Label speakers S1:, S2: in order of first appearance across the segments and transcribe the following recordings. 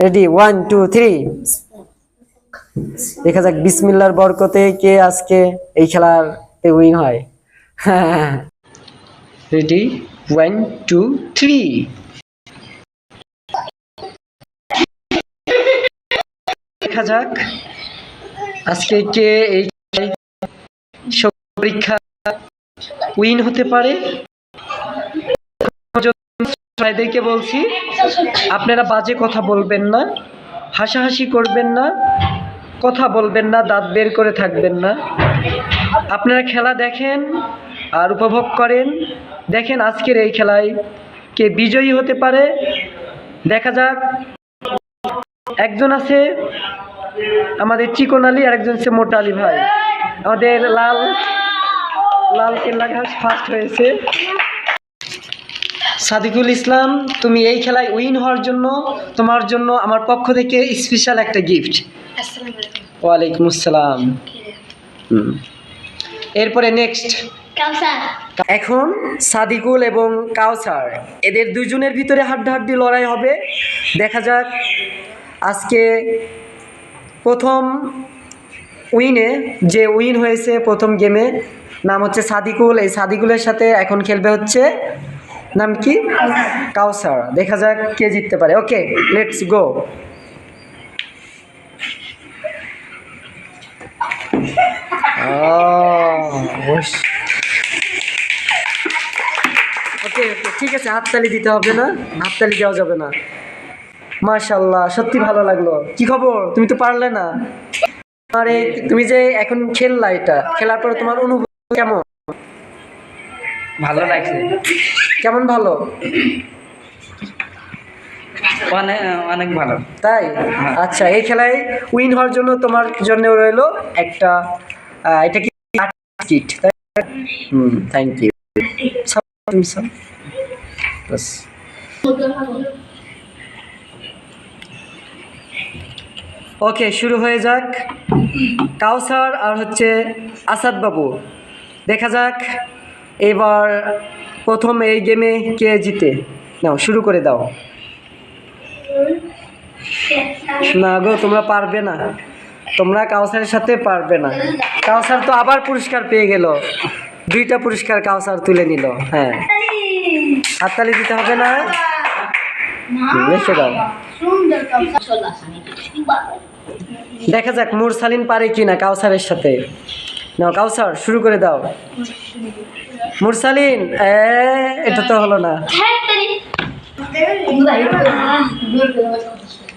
S1: Ready 1 2 3 দেখা যাক বিসমিল্লাহর বরকতে কে আজকে এই খেলাতে উইন হয়। রেডি 1 2 3 দেখা যাক আজকে কে এই পরীক্ষা উইন হতে পারে। ভাইদেরকে বলছি আপনারা বাজে কথা বলবেন না, হাসাহাসি করবেন না, কথা বলবেন না, দাঁত বের করে থাকবেন না। আপনারা খেলা দেখেন আর উপভোগ করেন। দেখেন আজকের এই খেলায় কে বিজয়ী হতে পারে। দেখা যাক, একজন আছে আমাদের চিকন আলী আর একজন আছে মোটা আলী ভাই। আমাদের লাল কেল্লা ঘাস ফার্স্ট হয়েছে। সাদিকুল ইসলাম, তুমি এই খেলায় উইন হওয়ার জন্য তোমার জন্য আমার পক্ষ থেকে স্পেশাল একটা গিফট। ওয়ালাইকুম আসসালাম। এরপরে নেক্সট এখন সাদিকুল এবং কাউসার, এদের দুজনের ভিতরে হাড্ডাহাড্ডি লড়াই হবে। দেখা যাক আজকে প্রথম উইনে যে উইন হয়েছে প্রথম গেমে, নাম হচ্ছে সাদিকুল। এই সাদিকুলের সাথে এখন খেলবে হচ্ছে নাম কি কাউসার। দেখা যাক কে জিততে পারে। ওকে, লেটস গো। ওকে ঠিক আছে, হাততালি দিতে হবে না, হাততালি দেওয়া যাবে না। মাশাআল্লাহ, সত্যি ভালো লাগলো। কি খবর, তুমি তো পারলে না। আরে তুমি যে এখন খেললা, এটা খেলার পরে তোমার অনুভূতি কেমন?
S2: ভালো লাগছে।
S1: কেমন ভালো?
S2: অনেক ভালো।
S1: তাই? আচ্ছা, এই খেলায় উইন হওয়ার জন্য তোমার জন্য রইলো একটা এটা কি কিট? Thank you. ওকে, শুরু হয়ে যাক। কাউসার আর হচ্ছে আসাদ বাবু, দেখা যাক এবার প্রথম এই গেমে কে জিতে। নাও শুরু করে দাও। না গো, তোমরা পারবে না, তোমরা কাউসারের সাথে পারবে না। কাউসার তো আবার পুরস্কার পেয়ে গেল, 2টা পুরস্কার কাউসার তুলে নিল। হ্যাঁ, হাততালি দিতে হবে না, রেখে দাও। দেখা যাক মুরসালিন পারে কিনা কাউসারের সাথে। নাও কাউসার শুরু করে দাও। মুরসালিন, এটা তো হলো না।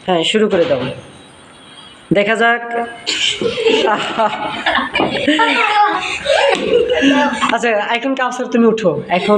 S1: হ্যাঁ, শুরু করে দাও। দেখা যাক। আচ্ছা, এখন কাউসার তুমি উঠো এখন।